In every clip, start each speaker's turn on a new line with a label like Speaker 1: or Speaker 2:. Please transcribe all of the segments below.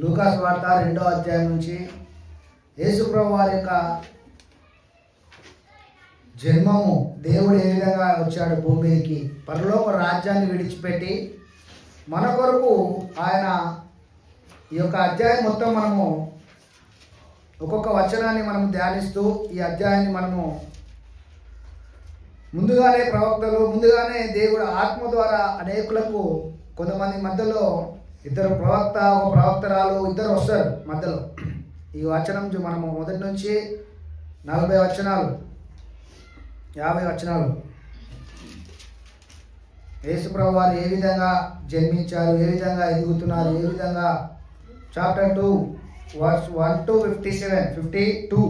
Speaker 1: లూకాసు వార్త 2వ అధ్యాయం నుంచి యేసుప్రభు వారి యొక్క జన్మము, దేవుడు ఏ విధంగా వచ్చాడు భూమికి, పరలోక రాజ్యాన్ని విడిచిపెట్టి మన కొరకు ఆయన ఈ యొక్క అధ్యాయం మొత్తం మనము ఒక్కొక్క వచనాన్ని మనం ధ్యానిస్తూ ఈ అధ్యాయాన్ని మనము ముందుగానే దేవుడు ఆత్మ ద్వారా అనేకులకు, కొంతమంది మధ్యలో ఇద్దరు ప్రవక్త, ఒక ప్రవక్తరాలు, ఇద్దరు వస్తారు మధ్యలో. ఈ వచనం మనము మొదటి నుంచి 40 వచనాలు 50 వచనాలు యేసుప్రభు వారు ఏ విధంగా జన్మించారు, ఏ విధంగా ఎదుగుతున్నారు, ఏ విధంగా చాప్టర్ 2 వర్స్ 1 to 52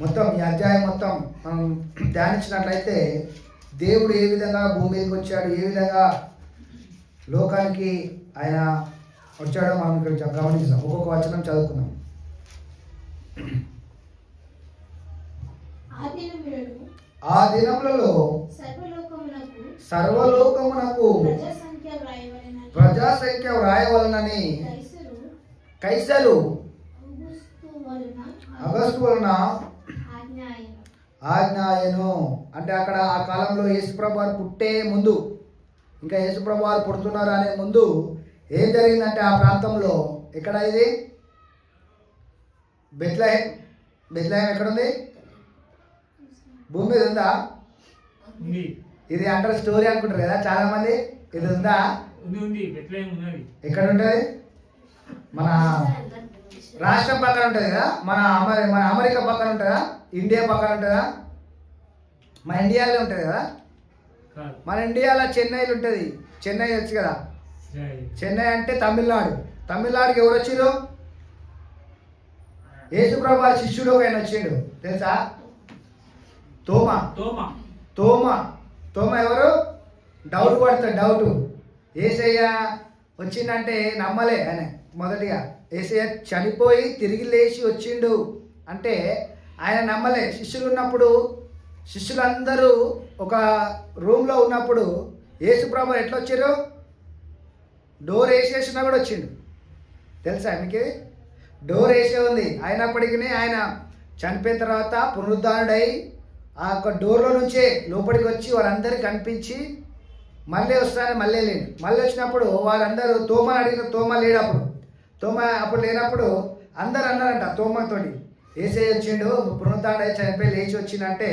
Speaker 1: మొత్తం ఈ అధ్యాయం మొత్తం మనం ధ్యానించినట్లయితే దేవుడు ఏ విధంగా భూమి మీదకి వచ్చాడు, ఏ విధంగా లోకానికి ఆయన వచ్చాడో మనం ఇక్కడ గమనిస్తాం. ఒక్కొక్క వచనం చదువుకుందాం. ఆ దినములలో సర్వలోకమునకు ప్రజాసంఖ్య వ్రాయవలనని కైసరు అగస్తు వలన ఆజ్ఞాయను. అంటే అక్కడ ఆ కాలంలో యేసుప్రభు వారు పుట్టే ముందు, ఇంకా యేసుప్రభు వారు పుడుతున్నారు అనే ముందు ఏం జరిగిందంటే ఆ ప్రాంతంలో, ఎక్కడ ఇది బెత్లెహేం ఎక్కడుంది? భూమి మీద ఉందా? ఇది అంటారు స్టోరీ అనుకుంటారు కదా చాలా మంది. ఇది ఉందా? ఎక్కడ ఉంటుంది? మన రాష్ట్రం పక్కన ఉంటుంది కదా, మన అమెరికా పక్కన ఉంటుందా, ఇండియా పక్కన ఉంటుందా? మన ఇండియాలో ఉంటుంది కదా. మన ఇండియాలో చెన్నైలో ఉంటుంది. చెన్నై తెలుసు కదా. చెన్నై అంటే తమిళనాడు. తమిళనాడుకి ఎవరు వచ్చారు? యేసుప్రభు వారి శిష్యుడు ఒక ఆయన వచ్చిండు, తెలుసా? తోమ ఎవరు? డౌట్ పడతాడు. డౌట్ యేసయ్య వచ్చిందంటే నమ్మలే ఆయన. మొదటిగా యేసయ్య చనిపోయి తిరిగి లేచి వచ్చిండు అంటే ఆయన నమ్మలే. శిష్యులు ఉన్నప్పుడు, శిష్యులందరూ ఒక రూమ్లో ఉన్నప్పుడు యేసుప్రభు ఎట్లా వచ్చారు? డోర్ వేసేసినా కూడా వచ్చిండు, తెలుసా మీకు? డోర్ వేసే ఉంది. అయినప్పటికీ ఆయన చనిపోయిన తర్వాత పునరుద్ధానుడై ఆ యొక్క డోర్లో నుంచే లోపలికి వచ్చి వాళ్ళందరికీ కనిపించి మళ్ళీ వస్తానని మళ్ళీ లేడు. మళ్ళీ వచ్చినప్పుడు వాళ్ళందరూ తోమని అడిగిన, తోమ లేడప్పుడు. తోమ అప్పుడు లేనప్పుడు అందరు అన్నారంట తోమతోటి, యేసయ్య వచ్చిండు, పునరుద్ధానుడై చనిపోయి లేచి వచ్చిందంటే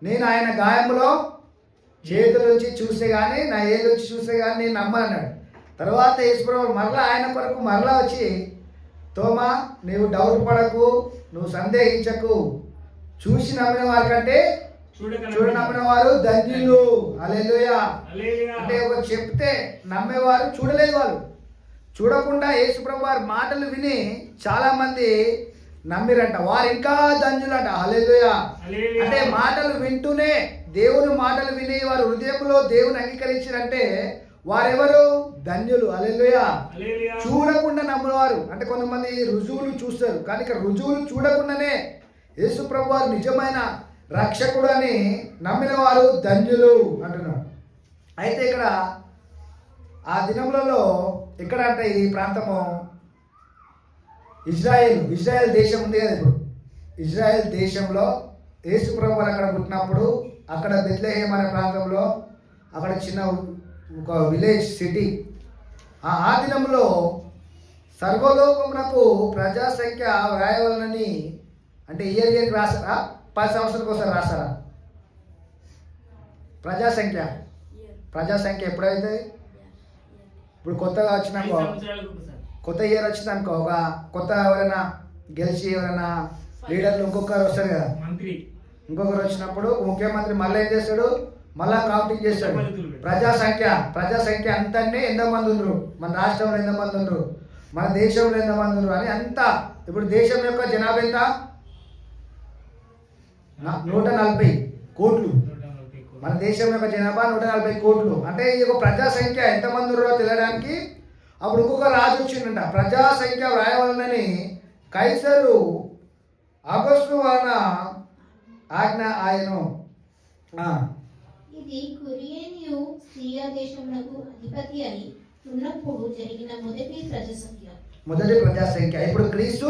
Speaker 1: నేను ఆయన గాయములో చేతుల నుంచి చూస్తే కానీ, నా ఏళ్ళు నుంచి చూస్తే కానీ నేను నమ్మనన్నాడు. తర్వాత యేసుప్రభు మరలా ఆయన కొరకు మరలా వచ్చి, తోమా నీవు డౌట్ పడకు, నువ్వు సందేహించకు, చూసి నమ్మిన వారి కంటే చూడ నమ్మిన వారు ధన్యులు. హల్లెలూయా. అంటే ఒక చెప్తే నమ్మేవారు చూడలేదు. వాళ్ళు చూడకుండా యేసుప్రభు వారి మాటలు విని చాలా మంది నమ్మిరంట, వారు ఇంకా ధన్యులంట. హల్లెలూయా. అంటే మాటలు వింటూనే, దేవుని మాటలు విని వారు హృదయంలో దేవుని అంగీకరించారంటే వారెవరు? ధన్యులు. హల్లెలూయా. చూడకుండా నమ్మేవారు అంటే కొంతమంది రుజువులు చూస్తారు, కానీ ఇక్కడ రుజువులు చూడకుండానే యేసుప్రభు వారు నిజమైన రక్షకుడు అని నమ్మిన వారు ధన్యులు అంటున్నాడు. అయితే ఇక్కడ ఆ దినములలో ఎక్కడ అంటే ఈ ప్రాంతము ఇజ్రాయెల్ దేశం ఉంది కదా. ఇప్పుడు ఇజ్రాయెల్ దేశంలో యేసుప్రభు వారు అక్కడ పుట్టినప్పుడు అక్కడ బెత్లెహేం అనే ప్రాంతంలో అక్కడ చిన్న ఒక విలేజ్ సిటీ. ఆ దినంలో సర్వలోకమునకు ప్రజాసంఖ్య వ్రాయవలనని, అంటే ఇయర్కి రాస్తారా? 10 సంవత్సరాలకు ఒకసారి రాస్తారా ప్రజాసంఖ్య ఎప్పుడైతే? ఇప్పుడు కొత్తగా వచ్చినాకో, కొత్త ఇయర్ వచ్చిందనుకో, ఒక కొత్త ఎవరైనా గెలిచి ఎవరైనా లీడర్లు ఇంకొకరు వస్తారు కదా, ఇంకొకరు వచ్చినప్పుడు ముఖ్యమంత్రి మళ్ళీ ఏం చేస్తాడు? మళ్ళా కౌంటింగ్ చేస్తాడు. ప్రజాసంఖ్య అంతనే ఎంతమంది ఉండ్రు, మన రాష్ట్రంలో ఎంతమంది ఉండ్రు, మన దేశంలో ఎంతమంది ఉండ్రు అని అంతా. ఇప్పుడు దేశం యొక్క జనాభా ఎంత? 140 కోట్లు. మన దేశం యొక్క జనాభా 140 కోట్లు. అంటే ఈ యొక్క ప్రజాసంఖ్య ఎంతమంది ఉన్నారో తెలియడానికి అప్పుడు ఇంకొక రాజు వచ్చిందంట. ప్రజాసంఖ్య వ్రాయవలనని కైసరు అగస్తు వలన ఆజ్ఞ ఆయను.
Speaker 2: ఇది కురియనియు సిరియా దేశమునకు అధిపతి అని ఉన్నప్పుడు జరిగిన మొదటి ప్రజాసంఖ్య.
Speaker 1: మొదటి ప్రజా సంఖ్య. ఇప్పుడు క్రీస్తు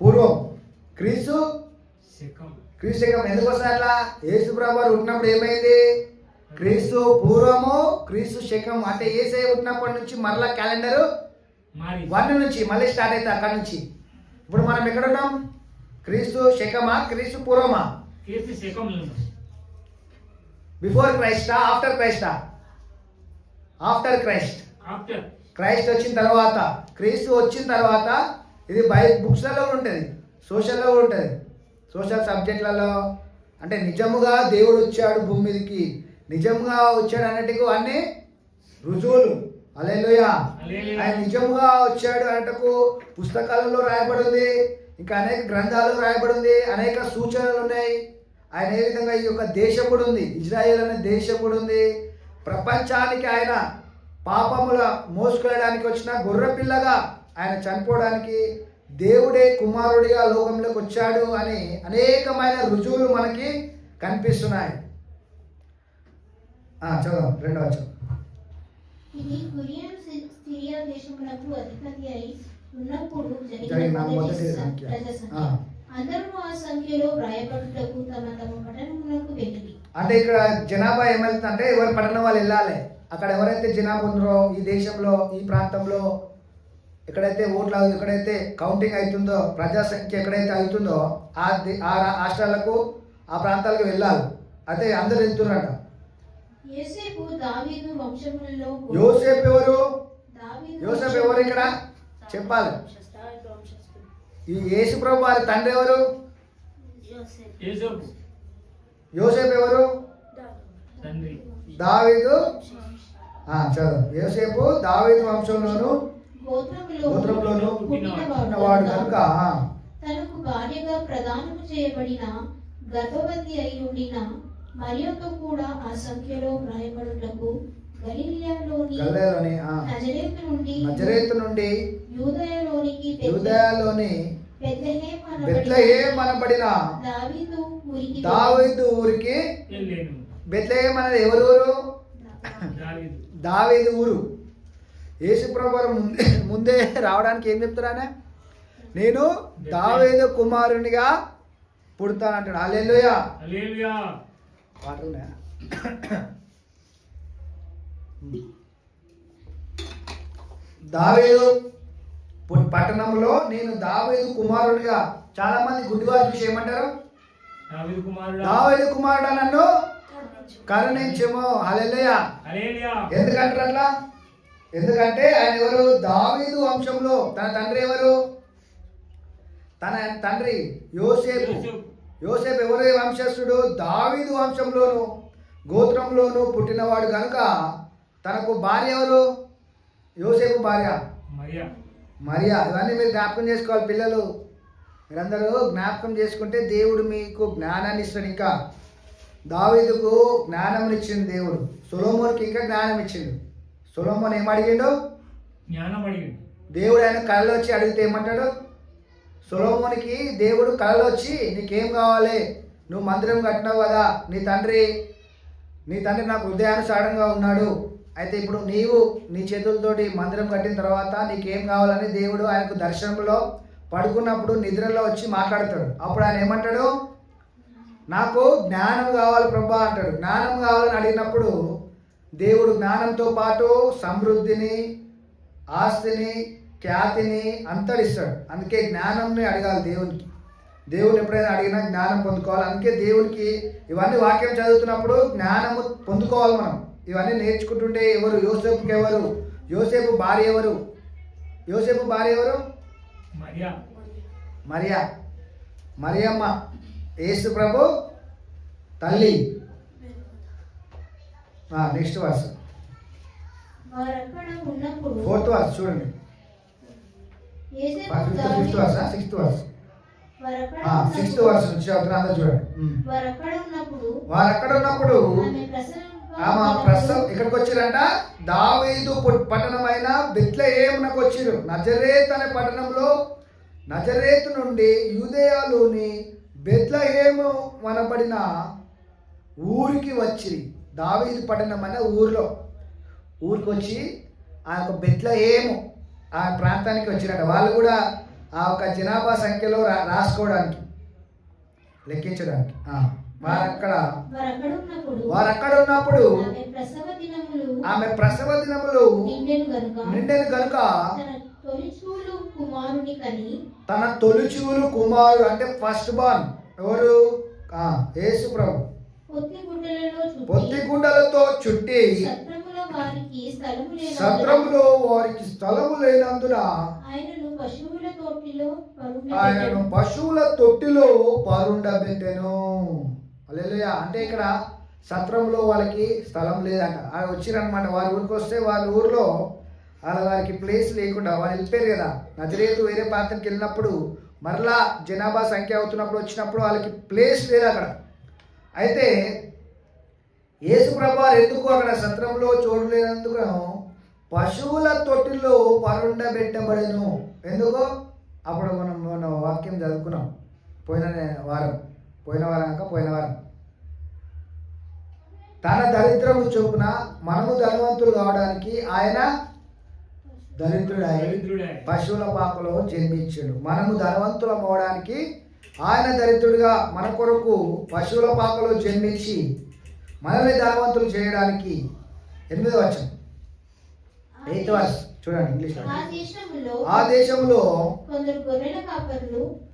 Speaker 1: పూర్వం, క్రీస్తు శకం. ఎందుకు వస్తుంది అట్లా? యేసు ప్రభు వారు పుట్టినప్పుడు ఏమైంది? క్రీస్తు పూర్వము, క్రీస్తు శకం. అంటే యేసయ్య పుట్టినప్పటి నుంచి మరలా క్యాలెండర్ 1 నుంచి మళ్ళీ స్టార్ట్ అవుతుంది అక్కడ నుంచి. ఇప్పుడు మనం ఎక్కడ ఉన్నాం? క్రీస్తు శకమా, క్రీస్తు పూర్వమా? బిఫోర్ క్రైస్టా, ఆఫ్టర్ క్రైస్టా? After Christ. క్రైస్ట్ వచ్చిన తర్వాత, క్రీస్తు వచ్చిన తర్వాత. ఇది బుక్స్లలో ఉంటుంది, సోషల్లో ఉంటుంది, సోషల్ సబ్జెక్టులలో. అంటే నిజముగా దేవుడు వచ్చాడు భూమి మీదకి, నిజంగా వచ్చాడు అన్నట్టుకు అన్ని రుజువులు. హల్లెలూయా. ఆయన నిజముగా వచ్చాడు అన్నట్టుకు పుస్తకాలలో రాయబడింది, ఇంకా అనేక గ్రంథాలు రాయబడింది, అనేక సూచనలు ఉన్నాయి. ఆయన ఏ విధంగా ఈ యొక్క దేశం కూడా ఉంది, ఇజ్రాయేల్ అనే దేశం కూడా ఉంది. ప్రపంచానికి ఆయన పాపముల మోసుకెళ్ళడానికి వచ్చిన గొర్రెపిల్లగా ఆయన చనిపోవడానికి దేవుడే కుమారుడిగా లోకంలోకి వచ్చాడు అని అనేకమైన రుజువులు మనకి కనిపిస్తున్నాయి. చదువు 2వ వచనం.
Speaker 2: ఇది కురియన్ సిరియా దేశములకు అధిపతి అయి ఉన్నప్పుడు
Speaker 1: జరిగిన మొదటి సంఖ్య.
Speaker 2: అందరూ ఆ సంఖ్యలో వ్రాయబడుటకు తమ తమ పట్టణములకు వెళ్ళిరి.
Speaker 1: అంటే ఇక్కడ జనాభా ఏమవుతుందంటే ఎవరి పట్టణం వాళ్ళు వెళ్ళాలి. అక్కడ ఎవరైతే జనాభా ఉన్నారో ఈ దేశంలో, ఈ ప్రాంతంలో ఎక్కడైతే ఓట్లు, ఎక్కడైతే కౌంటింగ్ అవుతుందో, ప్రజా సంఖ్య ఎక్కడైతే అవుతుందో ఆ రాష్ట్రాలకు, ఆ ప్రాంతాలకు వెళ్ళాలి. అయితే అందరు వెళ్తున్నారట.
Speaker 2: యోసేపు దావీదు వంశములలో.
Speaker 1: యోసేపు ఎవరు? యోసేపు ఎవరు ఇక్కడ చెప్పాలి. ఈ యేసు ప్రభు వారి తండ్రి ఎవరు? యోసేపు ఎవరు? దావీదు. చదువు. యోసేపు దావీదు వంశంలోను గోత్రంలోను పుట్టినవాడు కనుక
Speaker 2: తనకు భార్యగా ప్రదానము చేయబడిన గర్భవతి అయి ఉండిన మరియతో కూడా ఆ సంఖ్యలో వ్రాయబడుటకు గలిలయలోని నజరేతు నుండి యూదయలోని
Speaker 1: బెత్లెహేము అనబడిన దావీదు ఊరికి. బెత్లెహేము అనేది ఎవరు ఊరు? దావీదు ఊరు. యేసు ప్రభువు ముందే రావడానికి ఏం చెప్తున్నానే? నేను దావీదు కుమారునిగా పుడతానంటాడు. హల్లెలూయా. పాటలున్నాయా? దావీదు పట్టణంలో నేను దావీదు కుమారునిగా. చాలా మంది గుడ్డివారు చూసి ఏమంటారు? దావీదు కుమారుడా నన్ను కరుణించుము. హల్లెలూయా. ఎందుకంటారు అట్లా? ఎందుకంటే ఆయన ఎవరు? దావీదు వంశంలో. తన తండ్రి ఎవరు? తన తండ్రి యోసేపు. యోసేపు ఎవరు వంశస్థుడు? దావీదు వంశంలోను గోత్రంలోను పుట్టినవాడు కనుక తనకు భార్య ఎవరు? యోసేపు భార్య మరియా. ఇవన్నీ మీరు జ్ఞాపకం చేసుకోవాలి పిల్లలు. మీరందరూ జ్ఞాపకం చేసుకుంటే దేవుడు మీకు జ్ఞానాన్ని ఇస్తాడు. ఇంకా దావీదుకు జ్ఞానం ఇచ్చింది దేవుడు. సొలొమోనుకి ఇంకా జ్ఞానం ఇచ్చిండు. సొలొమోను ఏం అడిగిండు?
Speaker 3: జ్ఞానం అడిగిండు.
Speaker 1: దేవుడు ఆయన కళలో వచ్చి అడిగితే ఏమంటాడు? సొలొమోనుకి దేవుడు కళలో వచ్చి నీకేం కావాలి? నువ్వు మందిరం కట్టినావు కదా, నీ తండ్రి నాకు హృదయానుసారంగా ఉన్నాడు. అయితే ఇప్పుడు నీవు నీ చేతులతోటి మందిరం కట్టిన తర్వాత నీకేం కావాలని దేవుడు ఆయనకు దర్శనంలో పడుకున్నప్పుడు నిద్రలో వచ్చి మాట్లాడతాడు. అప్పుడు ఆయన ఏమంటాడు? నాకు జ్ఞానం కావాలి ప్రభా అంటాడు. జ్ఞానం కావాలని అడిగినప్పుడు దేవుడు జ్ఞానంతో పాటు సమృద్ధిని, ఆస్తిని, ఖ్యాతిని అంతరిస్తాడు. అందుకే జ్ఞానంని అడగాలి దేవునికి. దేవుని ఎప్పుడైనా అడిగినా జ్ఞానం పొందుకోవాలి. అందుకే దేవునికి ఇవన్నీ వాక్యం చదువుతున్నప్పుడు జ్ఞానము పొందుకోవాలి మనం. ఇవన్నీ నేర్చుకుంటుంటే ఎవరు? యోసేపుకి ఎవరు? యోసేపు భార్య ఎవరు? యోసేపు భార్య ఎవరు? మరియా. మరియమ్మ యేసు ప్రభు తల్లి. నెక్స్ట్ వర్స్, 4th వర్స్ చూడండి. 6th వర్స్ నుంచి చదువుతున్నా అందరూ చూడండి. వారు అక్కడ ఉన్నప్పుడు ఆమె ప్రసవం ఇక్కడికి వచ్చిరంట. దావీదు పట్టణమైన బెత్లెహేమునకు వచ్చిరు. నజరేత్ అనే పట్టణంలో, నజరేతు నుండి యూదయలోని బెత్లెహేము అనబడిన ఊరికి వచ్చిరి. దావీదు పట్టణం అనే ఊరికి వచ్చి ఆ యొక్క బెత్లెహేము ఆ ప్రాంతానికి వచ్చిరట. వాళ్ళు కూడా ఆ ఒక జనాభా సంఖ్యలో రాసుకోవడానికి, లెక్కించడానికి. వారు అక్కడ ఉన్నప్పుడు ఆమె ప్రసవ దినములు నిండెను గనుక తన తొలిచూలు కుమారుడు అంటే ఫస్ట్ బార్న్ ఎవరు? యేసు ప్రభు పొత్తి గుండలతో చుట్టి సత్రములో వారికి స్థలము లేనందున ఆయనను పశువుల తొట్టిలో పరుండబెట్టెను. హల్లెలూయా. అంటే ఇక్కడ సత్రంలో వాళ్ళకి స్థలం లేదంట. ఆయన వచ్చిరనమాట. వారి ఊరికి వస్తే వాళ్ళ ఊర్లో వారికి ప్లేస్ లేకుండా వాళ్ళు వెళ్ళిపోయారు కదా. నజరేతు వేరే ప్రాంతానికి వెళ్ళినప్పుడు మరలా జనాభా సంఖ్య అవుతున్నప్పుడు వచ్చినప్పుడు వాళ్ళకి ప్లేస్ లేదు అక్కడ. అయితే యేసు ప్రభు ఎందుకు అక్కడ సత్రంలో చోటు లేనందుకు పశువుల తొట్టిలో పరుండబెట్టబడెను. ఎందుకు? అప్పుడు మనం వాక్యం చదువుకున్నాం పోయిన వారం తన దరిద్రము చొప్పున మనము ధనవంతులు కావడానికి ఆయన దరిద్రుడై పశువుల పాకలో జన్మించాడు. మనము ధనవంతులం అవడానికి ఆయన దరిద్రుడిగా మన కొరకు పశువుల పాకలో జన్మించి మనల్ని ధనవంతులు చేయడానికి 8వ వచనం 8th verse చూడండి ఇంగ్లీష్. ఆ దేశంలో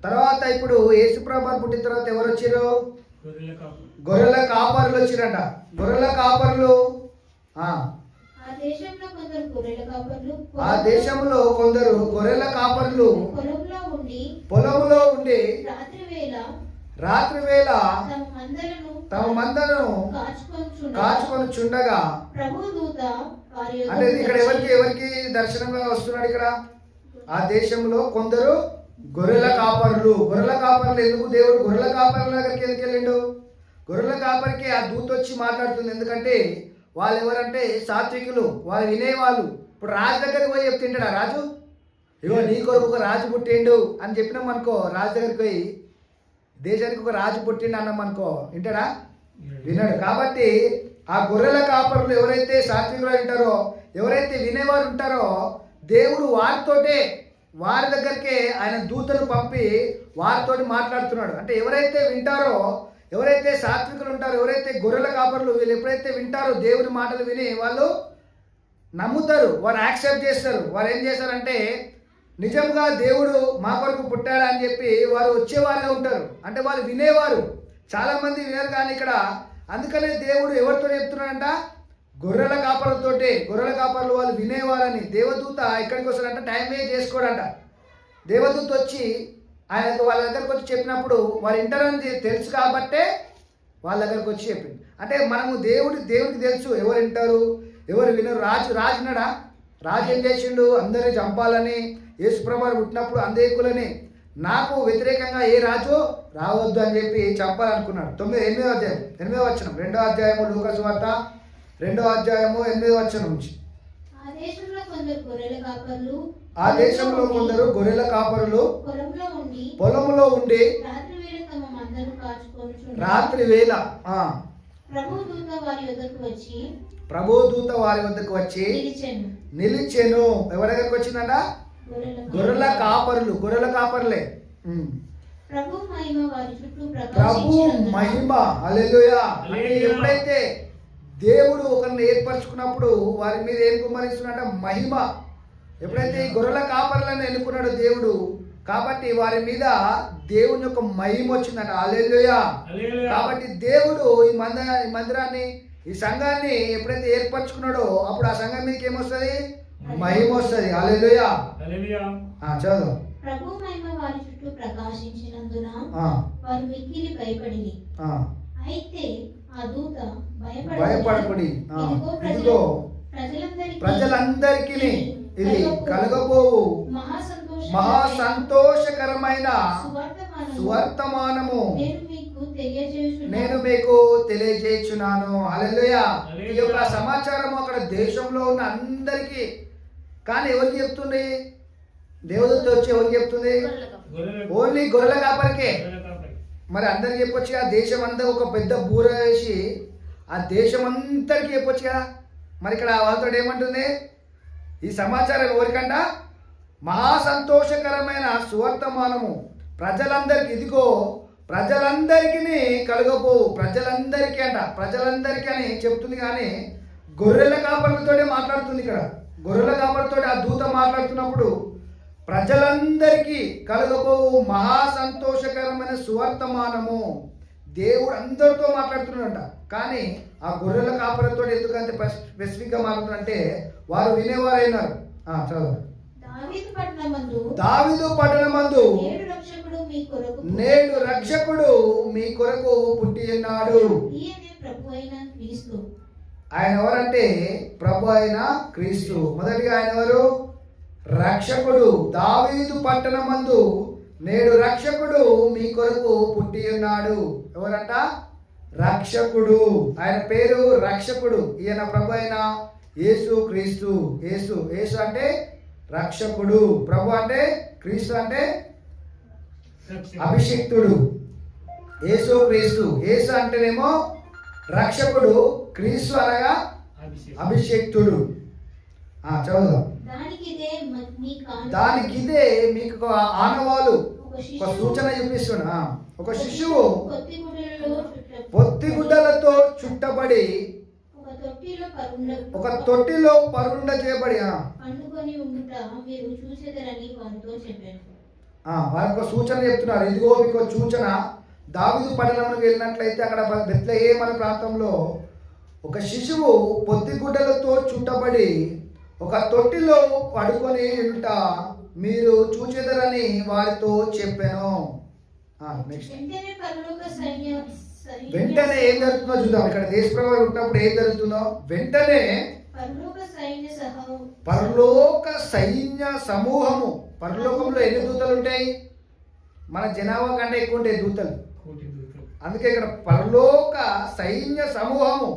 Speaker 1: తర్వాత ఇప్పుడు యేసు ప్రభు పుట్టిన తర్వాత ఎవరు వచ్చారు? గొర్రెల కాపరులు వచ్చిరంట. గొర్రెల కాపరులు ఆ దేశంలో కొందరు గొర్రెల కాపరులు పొలంలో ఉండి రాత్రి వేళ తమ మందలను కాచుకొని చుండగా అంటే ఇక్కడ ఎవరికి దర్శనంగా వస్తున్నాడు? ఇక్కడ ఆ దేశంలో కొందరు గొర్రెల కాపరులు ఎందుకు దేవుడు గొర్రెల కాపరుల దగ్గరికి వెళ్ళిండు? గొర్రెల కాపరికి ఆ దూత వచ్చి మాట్లాడుతుంది. ఎందుకంటే వాళ్ళు ఎవరంటే సాత్వికులు, వాళ్ళు వినేవాళ్ళు. ఇప్పుడు రాజు దగ్గరికి పోయి చెప్తుంటాడా రాజు? ఇగో నీ కొరకు ఒక రాజు పుట్టిండు అని చెప్పినాం అనుకో, రాజు దగ్గరికి పోయి దేశానికి ఒక రాజు పుట్టిండు అన్నాం అనుకో, వింటాడా? విన్నాడు. కాబట్టి ఆ గొర్రెల కాపరులు ఎవరైతే సాత్వికులు ఉంటారో, ఎవరైతే వినేవారు ఉంటారో, దేవుడు వారి దగ్గరికే ఆయన దూతను పంపి వారితోటి మాట్లాడుతున్నాడు. అంటే ఎవరైతే వింటారో, ఎవరైతే సాత్వికులు ఉంటారో, ఎవరైతే గొర్రెల కాపరులు వీళ్ళు ఎప్పుడైతే వింటారో దేవుని మాటలు విని వాళ్ళు నమ్ముతారు, వారు యాక్సెప్ట్ చేస్తారు. వారు ఏం చేస్తారంటే నిజంగా దేవుడు మా కొరకు పుట్టాడు అని చెప్పి వారు వచ్చేవారుగా ఉంటారు. అంటే వాళ్ళు వినేవారు. చాలా మంది వినరు. కానీ ఇక్కడ అందుకనే దేవుడు ఎవరితో చెప్తున్నాడంట? గొర్రెల కాపరులతోటే. గొర్రెల కాపరులు వాళ్ళు వినేవారని. దేవదూత ఇక్కడికి వస్తాడంట, టైం వేస్ట్ చేసుకోడంట. దేవదూత వచ్చి వాళ్ళ దగ్గరకు వచ్చి చెప్పినప్పుడు వారు వింటారని తెలుసు కాబట్టే వాళ్ళ దగ్గరకు వచ్చి చెప్పింది. అంటే మనము దేవుడికి తెలుసు ఎవరు వింటారు ఎవరు వినరు. రాజున్నాడా? రాజు ఏం చేసిండు? అందరినీ చంపాలని, యేసుప్రభువు పుట్టినప్పుడు అంధేకులని, నాకు వ్యతిరేకంగా ఏ రాజు రావద్దు అని చెప్పి చంపాలనుకున్నాడు. 8వ అధ్యాయం 8వ వచనం 2వ అధ్యాయము లూకా సువార్త 2వ అధ్యాయము 8వ వచనం నుంచి. ఆ దేశంలో కొందరు గొర్రెల కాపరులు పొలంలో ఉండి రాత్రి వేళ ప్రభు దూత వారి వద్దకు వచ్చి నిలిచెను. ఎవరి దగ్గరకు వచ్చిందంట? గొర్రెల కాపరులే. ప్రభు మహిమ. హల్లెలూయా. ఎప్పుడైతే దేవుడు ఒకరిని ఏర్పరచుకున్నప్పుడు వారి మీద ఏం కుమ్మరిస్తున్నట? మహిమ. ఎప్పుడైతే ఈ గొర్రెల కాపరులను ఎన్నుకున్నాడు దేవుడు, కాబట్టి వారి మీద దేవుని యొక్క మహిమ వచ్చిందట. హల్లెలూయా. కాబట్టి దేవుడు ఈ మందిరాన్ని, ఈ సంఘాన్ని ఎప్పుడైతే ఏర్పరచుకున్నాడో అప్పుడు ఆ సంఘం మీదకి ఏమొస్తుంది? మహిమ వస్తుంది. హల్లెలూయా. చదువు.
Speaker 2: ప్రభు మహిమ వారి చుట్టూ ప్రకాశించినందున వారు మిక్కిలి భయపడింది. అయితే ఆ దూత
Speaker 1: భయపడకుడి, ఇదిగో ప్రజలందరికీ ఇది కలగబోవు మహా సంతోషకరమైన సువర్తమానము నేను మీకు తెలియజేయుచున్నాను. హల్లెలూయా. ఈ యొక్క సమాచారం అక్కడ దేశంలో ఉన్న అందరికీ. కానీ ఎవరికి చెప్తుంది? దేవదూత వచ్చి ఎవరికి చెప్తుంది? ఓన్లీ గొర్రెల కాపరికే. మరి అందరికి చెప్పొచ్చు కదా. దేశం అంతా ఒక పెద్ద బూర వేసి ఆ దేశం అంతరికి చెప్పొచ్చు కదా. మరి ఇక్కడ వాళ్ళతో ఏమంటుంది? ఈ సమాచారం ఎవరికంట? మహా సంతోషకరమైన సువర్తమానము ప్రజలందరికీ, ఇదిగో ప్రజలందరికీ కలుగబో, ప్రజలందరికీ అంట, ప్రజలందరికీ అని చెప్తుంది. కానీ గొర్రెల కాపరులతోనే మాట్లాడుతుంది ఇక్కడ. గొర్రెల కాపరులతో ఆ దూత మాట్లాడుతున్నప్పుడు ప్రజలందరికీ కలుగబో మహా సంతోషకరమైన సువర్తమానము, దేవుడు అందరితో మాట్లాడుతున్నాడంట. కానీ ఆ గొర్రెల కాపరులతో ఎందుకంటే స్పెసిఫిక్గా మాట్లాడుతున్నారంటే వారు వినేవారైనారు. చదువు. దావీదు పట్టణమందు నేడు రక్షకుడు మీ కొరకు పుట్టి ఉన్నాడు. ఆయన ఎవరంటే ప్రభు అయిన క్రీస్తు. మొదటిగా ఆయన ఎవరు? రక్షకుడు. దావీదు పట్టణమందు నేడు రక్షకుడు మీ కొరకు పుట్టి ఉన్నాడు. ఎవరంట? రక్షకుడు. ఆయన పేరు రక్షకుడు. ఈయన ప్రభు అయిన యేసు క్రీస్తు. యేసు, యేసు అంటే రక్షకుడు, ప్రభు అంటే క్రీస్తు అంటే అభిషిక్తుడు. యేసు క్రీస్తు. యేసు అంటేనేమో రక్షకుడు, క్రీస్తు అనగా అభిషిక్తుడు. చదువుదాం. దానికి ఇదే మీకు ఒక ఆనవాలు, ఒక సూచన చూపిస్తున్నా. ఒక శిశువు పొత్తిగుడ్డలతో చుట్టబడి ఒక తొట్టిలో పరుండ చేయబడి వారికి ఒక సూచన చెప్తున్నారు. ఇదిగో మీకు ఒక సూచన. దావీదు పట్టణంలోకి వెళ్ళినట్లయితే అక్కడ బెత్లెహేము అనే ప్రాంతంలో ఒక శిశువు పొత్తిగుడ్డలతో చుట్టబడి ఒక తొట్టిలో పడుకొని ఉంట మీరు చూచెదరని వారితో చెప్పాను. వెంటనే ఏం జరుగుతుందో చూద్దాం. ఇక్కడ దేశ ప్రభావం ఉన్నప్పుడు ఏం జరుగుతుందో వెంటనే పరలోక సైన్య సమూహము. పరలోకంలో ఎన్ని దూతలు ఉంటాయి? మన జనాభా కంటే ఎక్కువ ఉంటాయి దూతలు. అందుకే ఇక్కడ పరలోక సైన్య సమూహము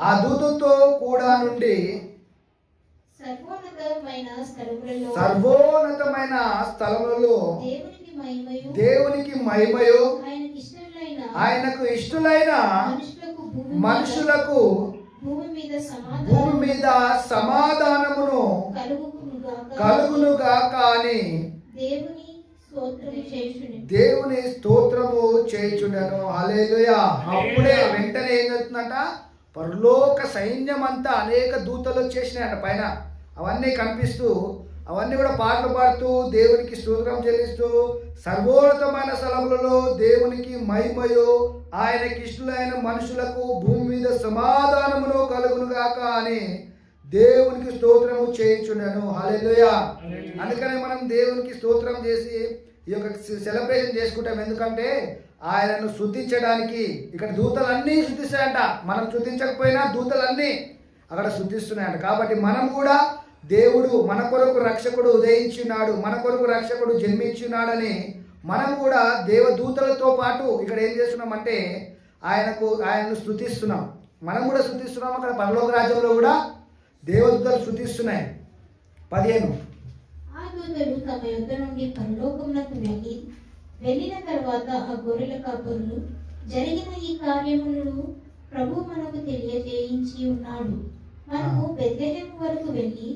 Speaker 1: ఆ దూతతో కూడా నుండి సర్వోన్నతమైన స్థలములలో దేవునికి మహిమయు ఆయనకు ఇష్టలైన మనుషులకు భూమి మీద సమాధానమును కలుగునుగాక అని దేవుని స్తోత్రము చేయుచుండెను. హల్లెలూయా. అప్పుడే వెంటనే ఏం జరుగుతుందంట? పరలోక సైన్యం అంతా అనేక దూతలు వచ్చేసినాయంట పైన. అవన్నీ కనిపిస్తూ, అవన్నీ కూడా పాటలు పాడుతూ దేవునికి స్తోత్రం చెల్లిస్తూ సర్వోన్నతమైన స్థలములలో దేవునికి మహిమయు ఆయనకి ఇష్టలైన మనుషులకు భూమి మీద సమాధానమును కలుగునుగాక అని దేవునికి స్తోత్రము చేయించుండెను. హల్లెలూయా. అందుకనే మనం దేవునికి స్తోత్రం చేసి ఈ యొక్క సెలబ్రేషన్ చేసుకుంటాం. ఎందుకంటే ఆయనను స్తుతించడానికి. ఇక్కడ దూతలన్నీ స్తుతిస్తాయంట. మనం స్తుతించకపోయినా దూతలన్నీ అక్కడ స్తుతిస్తున్నాయంట. కాబట్టి మనం కూడా దేవుడు మన కొరకు రక్షకుడు ఉదయించున్నాడు, మన కొరకు రక్షకుడు జన్మించున్నాడని మనం కూడా దేవదూతలతో పాటు ఇక్కడ ఏం చేస్తున్నామంటే ఆయనను స్తుతిస్తున్నాం. మనం కూడా స్తుతిస్తున్నాం. అక్కడ పరలోక రాజ్యంలో కూడా దేవదూతలు స్తుతిస్తున్నాయి. 15
Speaker 2: ఆ దూతలు తమ యొద్ద నుండి పరలోకమునకు వెళ్ళిన తర్వాత ఆ గొర్రెల కాపరులు జరిగిన ఈ కార్యములను ప్రభు మనకు తెలియజేయించి ఉన్నాడు. మనము బెత్లెహేము వరకు వెళ్ళి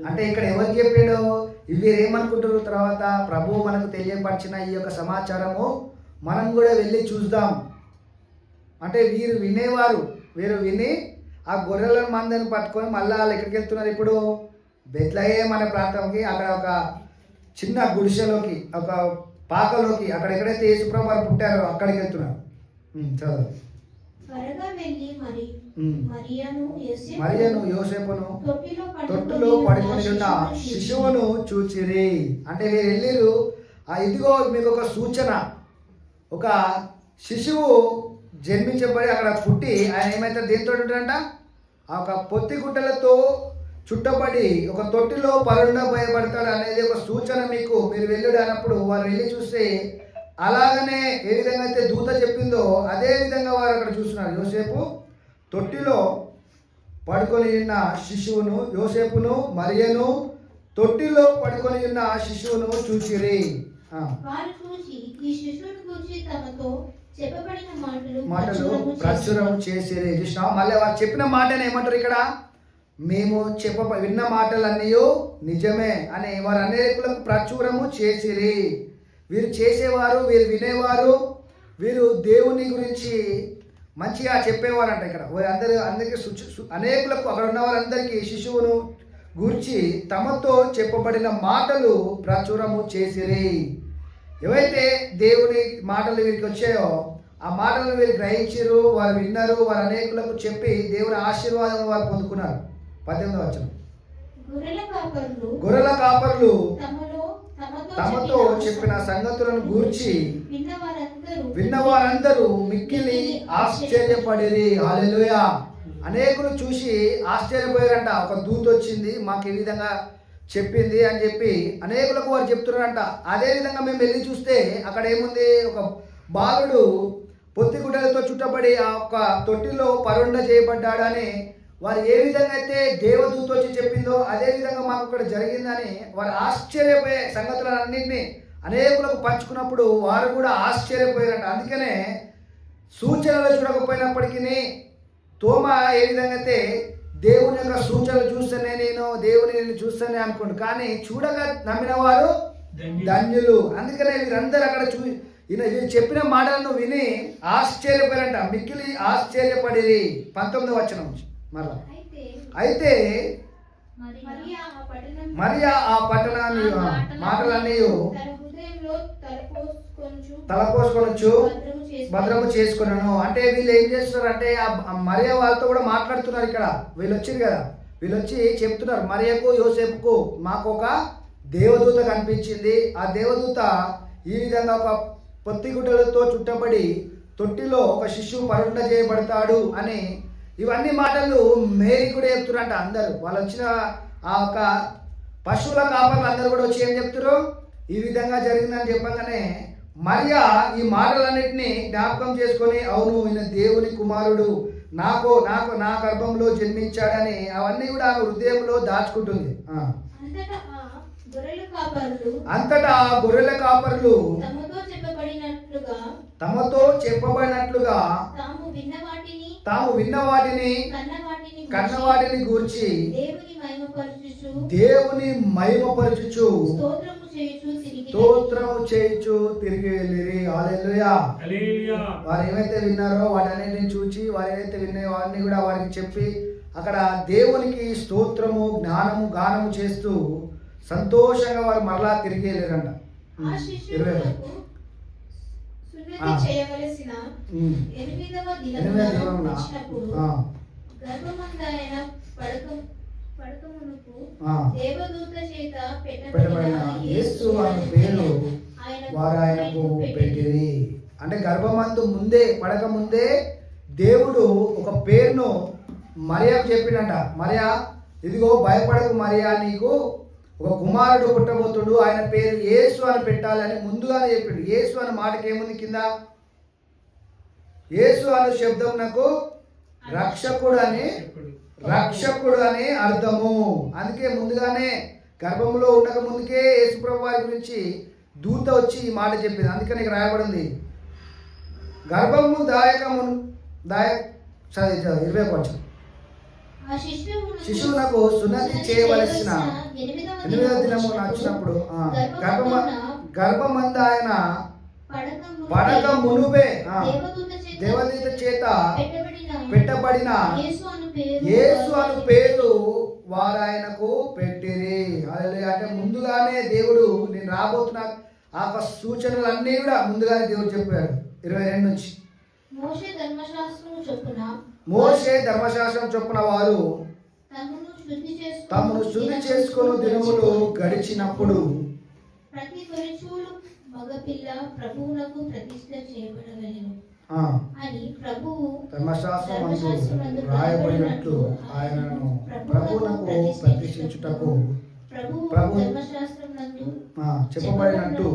Speaker 1: అంటే ఇక్కడ ఎవరు చెప్పాడు? వీరు ఏమనుకుంటారు? తర్వాత ప్రభు మనకు తెలియపరిచిన ఈ యొక్క సమాచారము మనం కూడా వెళ్ళి చూద్దాం అంటే వీరు వినేవారు. వీరు విని ఆ గొర్రెల మందని పట్టుకొని మళ్ళీ వాళ్ళు ఎక్కడికి వెళ్తున్నారు? ఇప్పుడు బెత్లెహేము అనే ప్రాంతంకి. అక్కడ ఒక చిన్న గుడిసెలోకి, ఒక పాకలోకి, అక్కడ ఎక్కడైతే యేసుప్రభు వారు పుట్టారో అక్కడికి వెళ్తున్నారు. చదువు. మరియను యోసేపును తొట్టులో పడుకొని ఉన్న శిశువును చూచిరి. అంటే వీరు వెళ్ళిరు. ఇదిగో మీకు ఒక సూచన. ఒక శిశువు జన్మించబడి అక్కడ పుట్టి ఆయన ఏమైతే దేంతో ఉంటాడంట? ఒక పొత్తి గుడ్డలతో చుట్టబడి ఒక తొట్టిలో పరుండబోయబడతాడు అనేది ఒక సూచన మీకు. మీరు వెళ్ళాడు అన్నప్పుడు వారు వెళ్ళి చూస్తే అలాగనే ఏ విధంగా అయితే దూత చెప్పిందో అదే విధంగా వారు అక్కడ చూస్తున్నారు. యోసేపు తొట్టిలో పడుకొని ఉన్న శిశువును, యోసేపును మరియను తొట్టిలో పడుకొని ఉన్న శిశువును చూసిరి.
Speaker 2: చెప్పబడిన మాటలు
Speaker 1: మాటలు
Speaker 2: ప్రచురము
Speaker 1: ప్రచురం చేసిరి. చూసినా మళ్ళీ వారు చెప్పిన మాటని ఏమంటారు ఇక్కడ? మేము విన్న మాటలన్నీ నిజమే అని వారు అనేకులకు ప్రచురము చేసిరి. వీరు చేసేవారు, వీరు వినేవారు, వీరు దేవుని గురించి మంచిగా చెప్పేవారంట. ఇక్కడ అందరికీ అనేకులకు అక్కడ ఉన్న వారందరికీ శిశువును గూర్చి తమతో చెప్పబడిన మాటలు ప్రచురము చేసిరి. ఏవైతే దేవుని మాటలు వీరికి వచ్చాయో ఆ మాటలను వీరు గ్రహించారు, వారు విన్నారు, వారు అనేకులకు చెప్పి దేవుని ఆశీర్వాదం వారు పొందుకున్నారు. 18వ వచనం. గొర్రెల కాపరులు తమతో చెప్పిన సంగతులను గూర్చి విన్నవారందరూ మిక్కిలి ఆశ్చర్యపడిరి. హల్లెలూయా. అనేకులు చూసి ఆశ్చర్యపోయారంట. ఒక దూత వచ్చింది మాకు ఈ విధంగా చెప్పింది అని చెప్పి అనేకులకు వారు చెప్తున్నారంట. అదే విధంగా మేము వెళ్ళి చూస్తే అక్కడ ఏముంది? ఒక బాలుడు పొత్తిగుడ్డలతో చుట్టబడి ఆ ఒక్క తొట్టిలో పరుండ చేయబడ్డాడని వారు ఏ విధంగా అయితే దేవదూత వచ్చి చెప్పిందో అదే విధంగా మాకు ఇక్కడ జరిగిందని వారు ఆశ్చర్యపోయే సంగతులన్నింటినీ అనేకులకు పంచుకున్నప్పుడు వారు కూడా ఆశ్చర్యపోయారంట. అందుకనే సూచనలు చూడకపోయినప్పటికీ తోమ ఏ విధంగా అయితే దేవుని యొక్క సూచనలు చూస్తేనే దేవుని చూస్తేనే అనుకోండి, కానీ చూడగా నమ్మిన వారు ధన్యులు. అందుకనే వీరందరూ అక్కడ వీరు చెప్పిన మాటలను విని ఆశ్చర్యపోయారంట, మిక్కిలి ఆశ్చర్యపడిరి. 19వ వచనం మరలా. అయితే మరియా ఆ పట్టణాన్ని మాటలన్నీ తలపోసుకొనొచ్చు భద్రము చేసుకున్నాను. అంటే వీళ్ళు ఏం చేస్తున్నారు అంటే మరియా వాళ్ళతో కూడా మాట్లాడుతున్నారు. ఇక్కడ వీళ్ళు వచ్చారు కదా, వీళ్ళు వచ్చి చెప్తున్నారు మరియకు యోసేపుకు మాకు ఒక దేవదూత కనిపించింది. ఆ దేవదూత ఈ విధంగా ఒక పొత్తిగుడ్డలతో చుట్టబడి తొట్టిలో ఒక శిశువు పరుండ చేయబడతాడు అని ఇవన్నీ మాటలు మేరీ కూడా చెప్తురంట. అందరూ వాళ్ళు వచ్చిన ఆ ఒక పశువుల కాపర్లు అందరూ కూడా వచ్చి ఏం చెప్తారు? ఈ విధంగా జరిగిందని చెప్పగానే మరియా ఈ మాటలన్నింటినీ జ్ఞాపకం చేసుకొని అవును ఈయన దేవుని కుమారుడు, నాకు నా గర్భంలో జన్మించాడని అవన్నీ కూడా ఆమె హృదయంలో దాచుకుంటుంది. అంతటా గొర్రెల కాపరులు తమతో చెప్పబడినట్లుగా తాము విన్న వాటిని కన్న వాటిని గూర్చి దేవుని మహిమపరచుచు స్తోత్రము చేయుచు తిరిగి వెళ్ళిరి. హల్లెలూయా. వారు ఏమైతే విన్నారో వాటన్నిటిని చూచి వారు ఏవైతే విన్నాయో వారిని కూడా వారికి చెప్పి అక్కడ దేవునికి స్తోత్రము జ్ఞానము గానము చేస్తూ సంతోషంగా వారు మరలా తిరిగి వెళ్ళారంట. 20
Speaker 2: చేయవలసిన 8వ దినమున గర్భమందాయన పడకమునకు దేవదూత చేత పెట్టబడిన యేసు అనే పేరు వారు ఆయనకు పెట్టిరి. అంటే గర్భమందు ముందే పడక ముందే దేవుడు ఒక పేరును మరియాకు చెప్పిండంట. మరియా ఇదిగో భయపడకు మరియా, నీకు ఒక కుమారుడు పుట్టబోతుడు, ఆయన పేరు యేసు అని పెట్టాలని ముందుగానే చెప్పిండు. యేసు అనే మాటకి ఏముంది కింద? యేసు అనే శబ్దం నాకు రక్షకుడు అని అర్థము. అందుకే ముందుగానే గర్భంలో ఉండక ముందుకే యేసుప్రభు వారి గురించి దూత వచ్చి ఈ మాట చెప్పింది. అందుకని ఇక్కడ రాయబడింది గర్భము 20 వచ్చి శిశువునకు సున్నతి చేయవలసిన 8వ దినము వచ్చినప్పుడు గర్భమంద ఆయన పడక మునుపే దేవదూత చేత పెట్టబడిన యేసు అను పేరు వారు ఆయనకు పెట్టిరి. అంటే ముందుగానే దేవుడు నేను రాబోతున్నా ఆ సూచనలన్నీ కూడా ముందుగానే దేవుడు చెప్పాడు. 22 నుంచి మోషే ధర్మశాస్త్రం చొప్పున వారు తమను శుద్ధి చేసుకుని దినములు గడిచినప్పుడు ప్రతి పురుషుడు మగపిల్ల ప్రభువునకు ప్రతిష్ఠ చేయబడవలెను అని ప్రభువు
Speaker 1: ధర్మశాస్త్రమందు రాయబడినట్లు ఆయనను ప్రభువునకు ప్రతిష్ఠించుటకు ప్రభు చెప్పబడినట్టు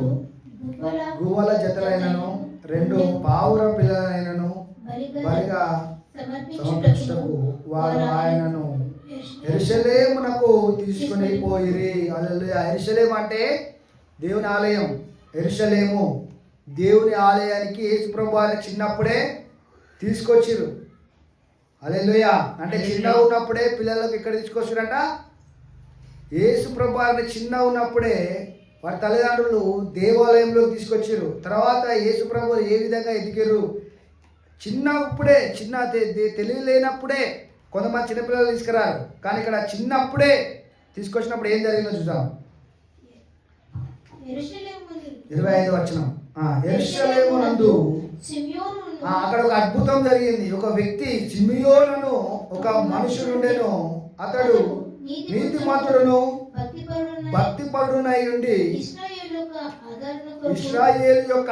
Speaker 1: గువ్వల జతలైనను 2 పావుర పిల్లలైనను బలిగా సమర్పించుటకు వారు ఆయనను యెరూషలేమునకు తీసుకొని పోయిరి. హల్లెలూయా. యెరూషలేము అంటే దేవుని ఆలయం. యెరూషలేము దేవుని ఆలయానికి యేసుప్రభు వారిని చిన్నప్పుడే తీసుకొచ్చిర్రు. హల్లెలూయా. అంటే చిన్న ఉన్నప్పుడే పిల్లలకు ఇక్కడ తీసుకొచ్చిరంట. యేసుప్రభు వారిని చిన్న ఉన్నప్పుడే వారి తల్లిదండ్రులు దేవాలయంలోకి తీసుకొచ్చారు. తర్వాత యేసుప్రభు ఏ విధంగా ఎదిగారు, చిన్నప్పుడే తెలివి లేనప్పుడే కొంతమంది చిన్నపిల్లలు తీసుకురారు, కానీ ఇక్కడ చిన్నప్పుడే తీసుకొచ్చినప్పుడు ఏం జరిగిందో చూద్దాం. 25వ వచనం. యెరూషలేము నందు అక్కడ ఒక అద్భుతం జరిగింది. ఒక వ్యక్తి సిమియోనును ఒక మనుషుడు ఉండెను. అతడు నీతిమంతుడును భక్తిపరుడునై ఉండి ఇశ్రాయేలు యొక్క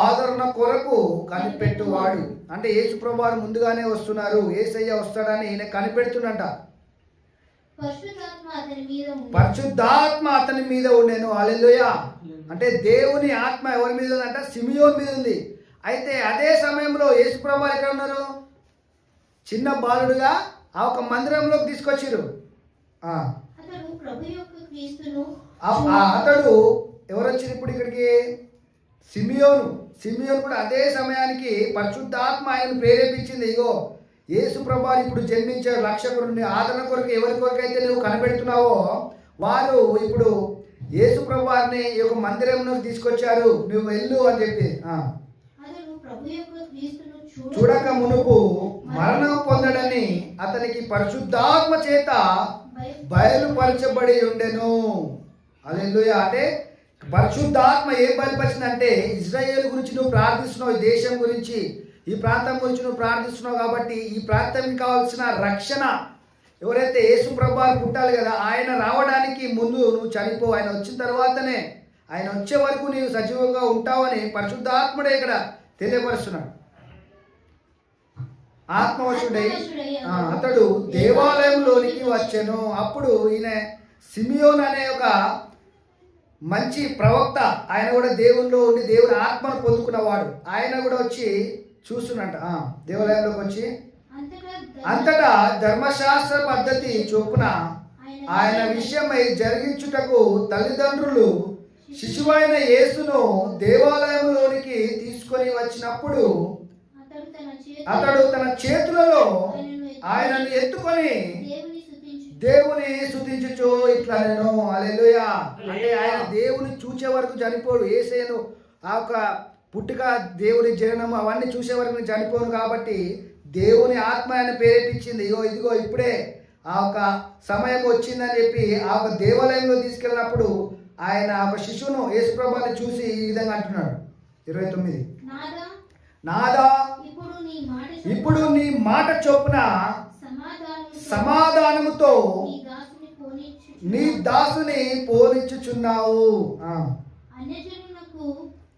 Speaker 1: ఆదరణ కొరకు కనిపెట్టువాడు. అంటే యేసు ప్రభువారు ముందుగానే వస్తున్నారు, యేసయ్య వస్తాడని ఈయన కనిపెడుతున్నట. పరిశుద్ధాత్మ అతని మీద ఉండేను. హల్లెలూయా. అంటే దేవుని ఆత్మ ఎవరి మీద ఉందంట? సిమియోన్ మీద ఉంది. అయితే అదే సమయంలో యేసు ప్రభువారు ఎక్కడ ఉన్నారు? చిన్న బాలుడుగా ఆ ఒక మందిరంలోకి తీసుకొచ్చిర్రు. అతడు ఎవరు వచ్చారు ఇప్పుడు ఇక్కడికి? సిమియోను కూడా అదే సమయానికి పరిశుద్ధాత్మ ఆయనను ప్రేరేపించింది. ఇగో యేసు ప్రభువారు ఇప్పుడు జన్మించారు, రక్షకుడిని ఆదరణ కొరకు ఎవరి కొరకైతే నువ్వు కనిపెడుతున్నావో వారు ఇప్పుడు యేసు ప్రభువారిని ఈ యొక్క మందిరంలో తీసుకొచ్చారు, నువ్వు వెళ్ళు అని చెప్పి. చూడక మునుపు మరణం పొందడని అతనికి పరిశుద్ధాత్మ చేత బయలుపరచబడి ఉండెను. హల్లెలూయా. అంటే పరిశుద్ధాత్మ ఏం బయలుపరిచిందంటే, ఇజ్రాయేల్ గురించి నువ్వు ప్రార్థిస్తున్నావు, ఈ దేశం గురించి, ఈ ప్రాంతం గురించి నువ్వు ప్రార్థిస్తున్నావు కాబట్టి ఈ ప్రాంతానికి కావాల్సిన రక్షణ ఎవరైతే యేసు ప్రభువారు పుట్టాలి కదా, ఆయన రావడానికి ముందు నువ్వు చనిపో, ఆయన వచ్చిన తర్వాతనే, ఆయన వచ్చే వరకు నీవు సజీవంగా ఉంటావని పరిశుద్ధాత్ముడే ఇక్కడ తెలియపరుస్తున్నాడు. ఆత్మవశుడై అతడు దేవాలయంలోనికి వచ్చెను. అప్పుడు ఈయన సిమియోన్ అనే ఒక మంచి ప్రవక్త, ఆయన కూడా దేవునిలో ఉండి దేవుని ఆత్మను పొందుకున్నవాడు, ఆయన కూడా వచ్చి చూస్తున్నట్ట. దేవాలయంలోకి వచ్చి అంతటా ధర్మశాస్త్ర పద్ధతి చొప్పున ఆయన విషయమై జరిగించుటకు తల్లిదండ్రులు శిశువైన యేసును దేవాలయంలోనికి తీసుకొని వచ్చినప్పుడు అతడు తన చేతులలో ఆయనను ఎత్తుకొని దేవుని స్తుతించుచు ఇట్లా నేను. హల్లెలూయా. అంటే ఆయన దేవుని చూసే వరకు చనిపోడు. యేసయ్యను ఆ యొక్క పుట్టుక, దేవుని జననం అవన్నీ చూసే వరకు నేను చనిపోను కాబట్టి దేవుని ఆత్మ ఆయన ప్రేరేపించింది. ఇదిగో ఇప్పుడే ఆ ఒక సమయం వచ్చిందని చెప్పి ఆ ఒక దేవాలయంలో తీసుకెళ్ళినప్పుడు ఆయన ఒక శిశువును యేసుప్రభువుని చూసి ఈ విధంగా అంటున్నాడు. 29. నాదా ఇప్పుడు నీ మాట చొప్పున సమాధానముతో నీ దాసుని పోనిచ్చుచున్నావు.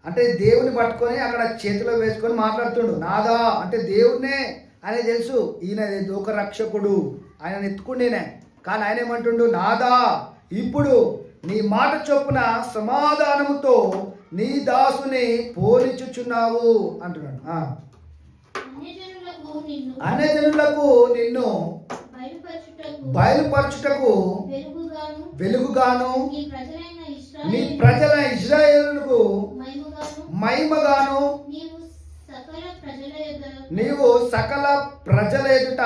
Speaker 1: అంటే దేవుని పట్టుకొని అక్కడ చేతిలో వేసుకొని మాట్లాడుతుండు. నాదా అంటే దేవుణ్ణే అని తెలుసు, ఈయన లోక రక్షకుడు, ఆయన ఎత్తుకుండేనే. కానీ ఆయన ఏమంటుండు? నాదా ఇప్పుడు నీ మాట చొప్పున సమాధానముతో నీ దాసుని పోనిచ్చుచున్నావు అంటున్నాడు. అన్యజనులకు నిన్ను బయలుపరచుటకు వెలుగుగాను నీ ప్రజల ఇశ్రాయేలుకు మహిమగాను నీవు సకల ప్రజల ఎదుట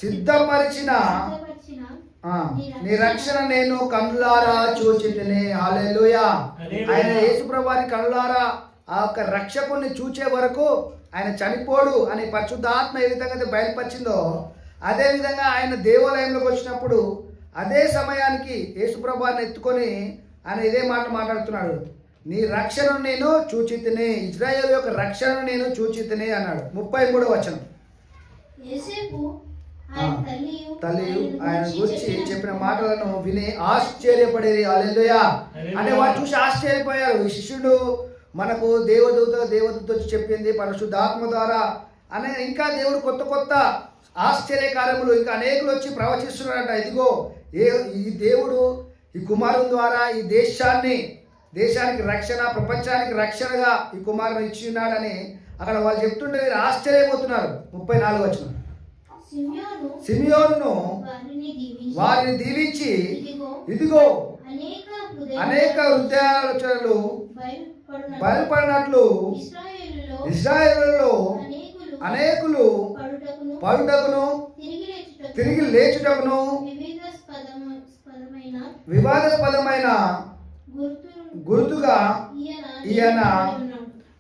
Speaker 1: సిద్ధపరిచిన నీ రక్షణ నేను కన్నులారా చూచితిని. హల్లెలూయా. ఆయన యేసుప్రభువారి కన్నులారా ఆ యొక్క రక్షకుడిని చూచే వరకు ఆయన చనిపోడు అని పరిశుద్ధాత్మ ఏ విధంగా అయితే బయలుపరిచిందో, అదే విధంగా ఆయన దేవాలయంలోకి వచ్చినప్పుడు అదే సమయానికి యేసుప్రభువారిని ఎత్తుకొని ఆయన ఇదే మాట మాట్లాడుతున్నాడు. నీ రక్షణను నేను చూచితిని, ఇజ్రాయేలు యొక్క రక్షణను నేను చూచితిని అన్నాడు. 33వ వచనం. తల్లి ఆయన గురించి చెప్పిన మాటలను విని ఆశ్చర్యపడేది. హల్లెలూయా. అంటే వారు చూసి ఆశ్చర్యపోయారు. ఈ శిష్యుడు మనకు దేవదూత వచ్చి చెప్పింది పరిశుద్ధాత్మ ద్వారా అనే, ఇంకా దేవుడు కొత్త కొత్త ఆశ్చర్యకార్యములు ఇంకా అనేకులు వచ్చి ప్రవచిస్తున్నారట. ఇదిగో ఈ దేవుడు ఈ కుమారుని ద్వారా ఈ దేశానికి రక్షణ, ప్రపంచానికి రక్షణగా ఈ కుమారుని ఇచ్చి ఉన్నాడని అక్కడ వాళ్ళు చెప్తుంటే మీరు ఆశ్చర్యపోతున్నారు. 34వ వచనం. సిమియోనును వారిని దీవించి ఇదిగో అనేక హృదయాలోచనలు బయలుపడినట్లు ఇశ్రాయేలులో అనేకులు పడుటకును తిరిగి లేచుటకును వివాదాస్పదమైన గుర్తుగా ఈయన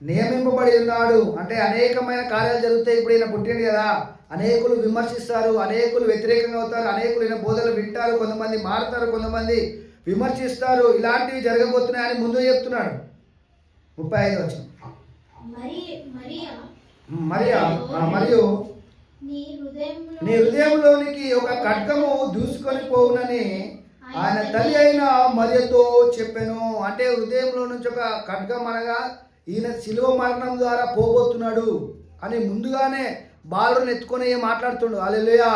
Speaker 1: నియమింపబడి ఉన్నాడు. అంటే అనేకమైన కార్యాలు జరుగుతాయి. ఇప్పుడు ఈయన పుట్టింది కదా, అనేకులు విమర్శిస్తారు, అనేకులు వ్యతిరేకంగా అవుతారు, అనేకులు ఈయన బోధనలు వింటారు, కొంతమంది మారుతారు, కొంతమంది విమర్శిస్తారు. ఇలాంటివి జరగబోతున్నాయని ముందు చెప్తున్నాడు. 35 వచనం. మరియు నీ హృదయంలోనికి ఒక ఖడ్గము దూసుకొని పోవునని ఆయన తల్లి అయిన మరియతో చెప్పెను. అంటే హృదయంలో నుంచి ఒక ఖడ్గం అనగా ఈయన శిలువ మరణం ద్వారా పోబోతున్నాడు అని ముందుగానే బాలుని ఎత్తుకొని మాట్లాడుతుండు. హల్లెలూయా.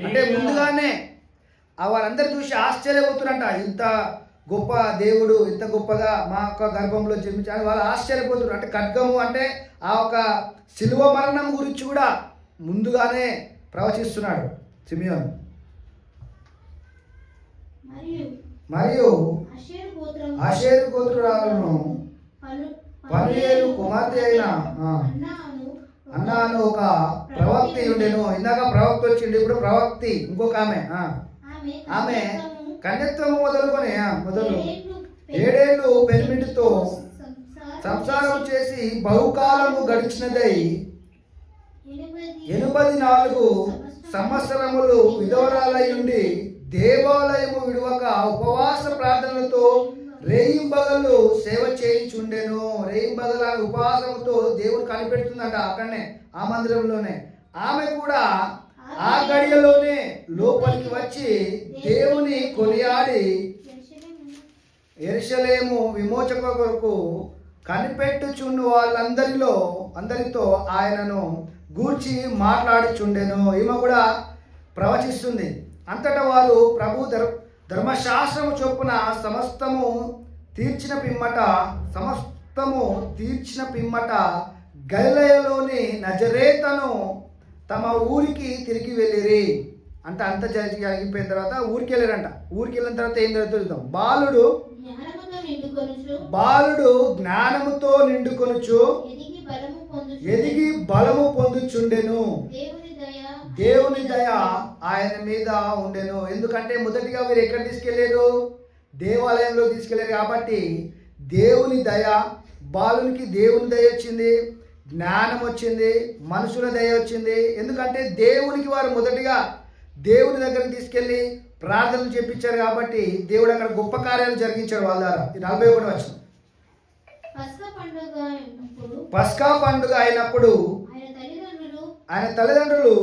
Speaker 1: అంటే ముందుగానే వారందరూ చూసి ఆశ్చర్యపోతున్నారంట. ఇంత గొప్ప దేవుడు ఇంత గొప్పగా మా యొక్క గర్భంలో జన్మించాలని వాళ్ళు ఆశ్చర్యపోతున్నారు. అంటే ఖడ్గము అంటే ఆ ఒక శిలువ మరణం గురించి కూడా ముందుగానే ప్రవచిస్తున్నాడు సిమియోను. మరియు ఆషేరు గోత్రురాలను పనుయేలు కుమార్తె అయిన అన్నాను ఒక ప్రవక్తి ఉండెను. ఇందాక ప్రవక్త వచ్చిండు, ఇప్పుడు ప్రవక్తి ఇంకొక ఆమె కన్యత్వము మొదలు 7 ఏళ్ళు పెనిమిటితో సంసారం చేసి బహుకాలము గడిచినదై 84 సంవత్సరములు విధవరాలయుండి దేవాలయము విడువక ఉపవాస ప్రార్థనలతో రేయింబగలు సేవ చేయించుండెను. రేయింబగల ఉపవాసంతో దేవుడు కనిపెడుతుందంట అక్కడనే ఆ మందిరంలోనే. ఆమె కూడా ఆ గడియలోనే లోపలికి వచ్చి దేవుని కొనియాడి యెరూషలేము విమోచక కొరకు కనిపెట్టుచుండు అందరితో ఆయనను గూర్చి మాట్లాడుచుండెను. ఈమె కూడా ప్రవచిస్తుంది. అంతటా వారు ప్రభు ధర్మశాస్త్రము చొప్పున సమస్తము తీర్చిన పిమ్మట గలిలయలోని నజరేతను తమ ఊరికి తిరిగి వెళ్ళిరి. అంటే అంత జరిగిపోయిన తర్వాత ఊరికి వెళ్ళారంట. ఊరికి వెళ్ళిన తర్వాత ఏం జరుగుతుందో చూద్దాం. బాలుడు జ్ఞానముతో నిండుకొనుచు ఎదిగి బలము పొందుచుండెను. దేవుని దయ ఆయన మీద ఉండెను. ఎందుకంటే మొదటిగా మీరు ఎక్కడ తీసుకెళ్లారు? దేవాలయంలో తీసుకెళ్లారు. కాబట్టి దేవుని దయ, బాలునికి దేవుని దయ వచ్చింది, జ్ఞానం వచ్చింది, మనుషుల దయ వచ్చింది. ఎందుకంటే దేవునికి వారు మొదటిగా దేవుని దగ్గరికి తీసుకెళ్లి ప్రార్థనలు చేపించారు. కాబట్టి దేవుడు అక్కడ గొప్ప కార్యాలు జరిగించాడు వాళ్ళ ద్వారా. 41 వచనం. పస్కా పండుగ అయినప్పుడు ఆయన తల్లిదండ్రులు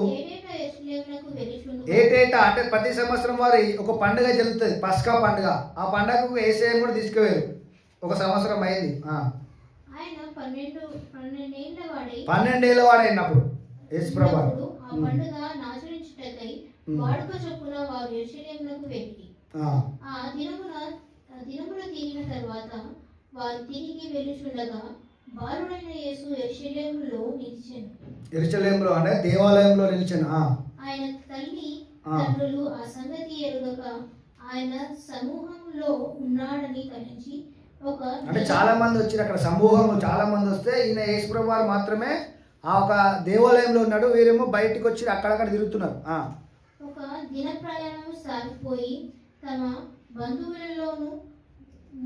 Speaker 1: ఏటేటా అంటే ప్రతి సంవత్సరం వారి ఒక పండుగ జరుగుతుంది, పస్కా పండుగ. ఆ పండుగకు యేసయ్యను కూడా తీసుకువెళ్ళారు. ఒక సంవత్సరం అయింది. 12 ఏళ్ళ వాడైనప్పుడు యేసు ప్రభు
Speaker 2: వారు తిరిగి వెళ్ళుచుండగా బాలుడైన యేసు
Speaker 1: యెరూషలేములో అంటే దేవాలయంలో నిలిచాను.
Speaker 2: ఆయన తల్లి తండ్రులు ఆ సంగతి ఎరుగక ఆయన సమూహంలో ఉన్నాడని తలంచి
Speaker 1: అంటే చాలా మంది వచ్చి అక్కడ సమూహం చాలా మంది వస్తే ఈయన యేసుప్రభు వారు మాత్రమే ఆ ఒక దేవాలయంలో ఉన్నాడు. వీరేమో బయటికి వచ్చి అక్కడక్కడ తిరుగుతున్నారు.
Speaker 2: ఒక దిన ప్రయాణం సాగిపోయి తమ బంధువులలోను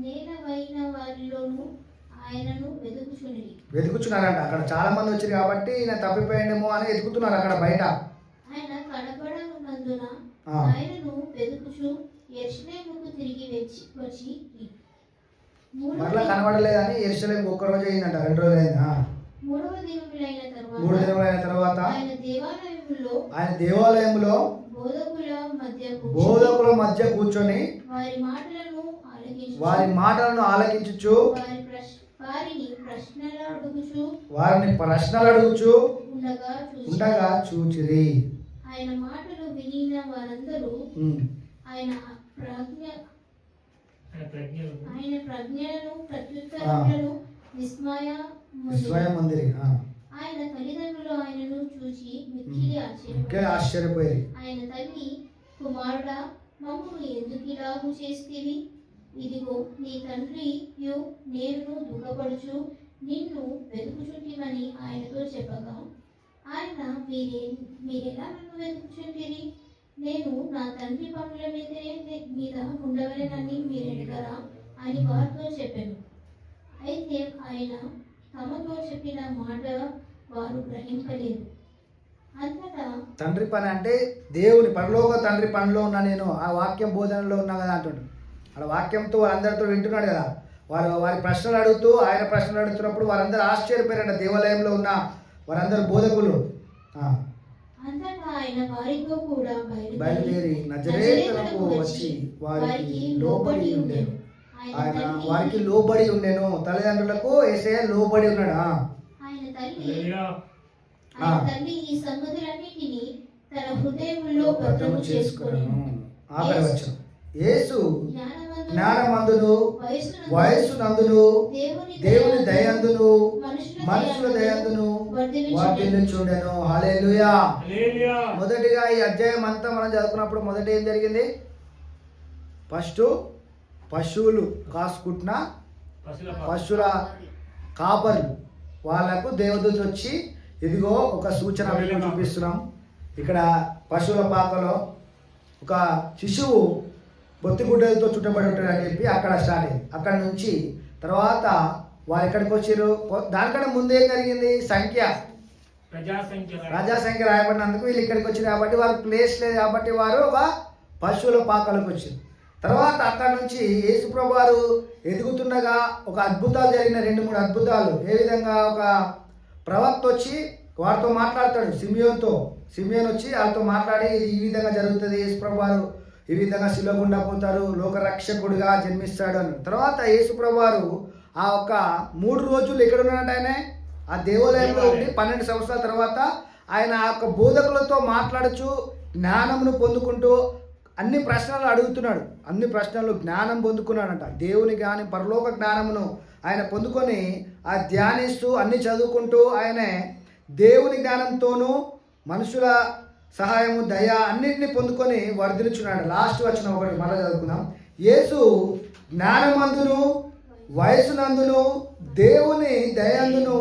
Speaker 2: నేలవైన వారిలోను ఆయనను
Speaker 1: వెతుకుచున్నారంట. అక్కడ చాలా మంది వచ్చారు కాబట్టి ఈయన తప్పిపోయిండేమో అని వెతుకుతున్నారు అక్కడ బయట.
Speaker 2: ఆయన కనబడనందున ఆయనను వెతుకుచు యెరూషలేముకు తిరిగి వచ్చి
Speaker 1: మరలా కనబడలేదని యెరూషలేముకు ఒక్క రోజు అయిందంట, 2 రోజులు అయింది.
Speaker 2: 3వ
Speaker 1: దినములైన తర్వాత ఆయన దేవాలయంలో బోధకుల మధ్య కూర్చొని వారి మాటలను ఆలకించుచు వారిని ప్రశ్నలు అడుగుచు ఉండగా చూచిరి.
Speaker 2: ఆయన మాటలు వినిన వారందరూ ఆయన ప్రజ్ఞలను ప్రత్యుత్తరములను
Speaker 1: విస్మయమందిరి.
Speaker 2: ఆయన తల్లిదండ్రులు ఆయనను చూసి మిక్కిలి
Speaker 1: ఆశ్చర్యపోయారు.
Speaker 2: ఆయన తల్లి, కుమారుడా, మమ్మును ఎందుకు ఇలాగు చేస్తివి? ఇదిగో నీ తండ్రియు నేను దుఃఖపడుచు నిన్ను వెతుకుచుంటిమని ఆయనతో చెప్పగా ఆయన మీరెలా నన్ను వెతుకుచుంటిరి? నేను నా తండ్రి పనుల మీద ఉండవలెనని మీరెడగరా అని వారితో చెప్పాను. అయితే ఆయన తమతో చెప్పిన మాట వారు గ్రహింపలేదు. అంతటా
Speaker 1: తండ్రి పని అంటే దేవుని పరలోక తండ్రి పనిలో ఉన్నా, నేను ఆ వాక్యం బోధనలో ఉన్నా కదా అంటుండు. అలా వాక్యంతో వారందరితో వింటున్నాడు కదా. వారి ప్రశ్నలు అడుగుతూ ఆయన ప్రశ్నలు అడుగుతున్నప్పుడు వారందరూ ఆశ్చర్యపోయారంట. దేవాలయంలో ఉన్న వారందరూ బోధకులు.
Speaker 2: అంతటా ఆయన వారితో కూడా
Speaker 1: బయలుదేరి నజరేతునకు వచ్చి వారికి లోబడి ఉండేను. ఆయన వారికి లోబడి ఉండేను. తల్లిదండ్రులకు యేసయ్య లోబడి ఉన్నాడు.
Speaker 2: ఆయన తల్లి ఈ సంగతులన్నిటినీ తన హృదయంలో భద్రము చేసుకున్నాను.
Speaker 1: ఆఖరి వచనం, యేసు జ్ఞానమందును వయస్సునందును దేవుని దయందును మనుషుల దయందును వర్ధిల్లుచుండెను. హల్లెలూయా. మొదటిగా ఈ అధ్యాయం అంతా మనం చదువుకున్నప్పుడు మొదట ఏం జరిగింది? ఫస్ట్ పశువులు కాసుకుంటున్న పశువుల కాపర్లు వాళ్ళకు దేవదూత వచ్చి, ఇదిగో ఒక సూచన మీకు చూపిస్తున్నాం. ఇక్కడ పశువుల పాకలో ఒక శిశువు బొత్తిగుడ్డలతో చుట్టబడి ఉంటాడని చెప్పి అక్కడ స్టార్ట్ అయింది. అక్కడ నుంచి తర్వాత వారు ఎక్కడికి వచ్చారు? దానికంటే ముందు ఏం జరిగింది? ప్రజా సంఖ్య రాయబడినందుకు వీళ్ళు ఇక్కడికి వచ్చారు కాబట్టి వారికి ప్లేస్ లేదు కాబట్టి వారు ఒక పశువుల పాకలకు వచ్చారు. తర్వాత అక్కడ నుంచి యేసుప్రభు వారు ఎదుగుతుండగా ఒక అద్భుతాలు జరిగిన 2-3 అద్భుతాలు. ఏ విధంగా? ఒక ప్రవక్త వచ్చి వారితో మాట్లాడతాడు. సిమియోన్ వచ్చి వాళ్ళతో మాట్లాడి, ఇది ఈ విధంగా జరుగుతుంది, యేసుప్రభు వారు ఈ విధంగా శిలువ గుండా పోతారు, లోకరక్షకుడిగా జన్మిస్తాడు అని. తర్వాత యేసుప్రభు వారు ఆ ఒక 3 రోజులు ఎక్కడ ఉన్నాడంటే ఆయన ఆ దేవాలయంలో ఉండి 12 సంవత్సరాల తర్వాత ఆయన ఆ యొక్క బోధకులతో మాట్లాడుచు జ్ఞానమును పొందుకుంటూ అన్ని ప్రశ్నలు అడుగుతున్నాడు. అన్ని ప్రశ్నలు జ్ఞానం పొందుకున్నాడంట. దేవుని జ్ఞానం, పరలోక జ్ఞానమును ఆయన పొందుకొని ఆ ధ్యానిస్తూ అన్ని చదువుకుంటూ ఆయన దేవుని జ్ఞానంతోనూ మనుషుల సహాయము, దయ అన్నింటినీ పొందుకొని వర్ధిల్చున్నాడు. లాస్ట్ వచ్చిన ఒకటి మళ్ళీ చదువుకుందాం. యేసు జ్ఞానమందును వయసునందును దేవుని దయందును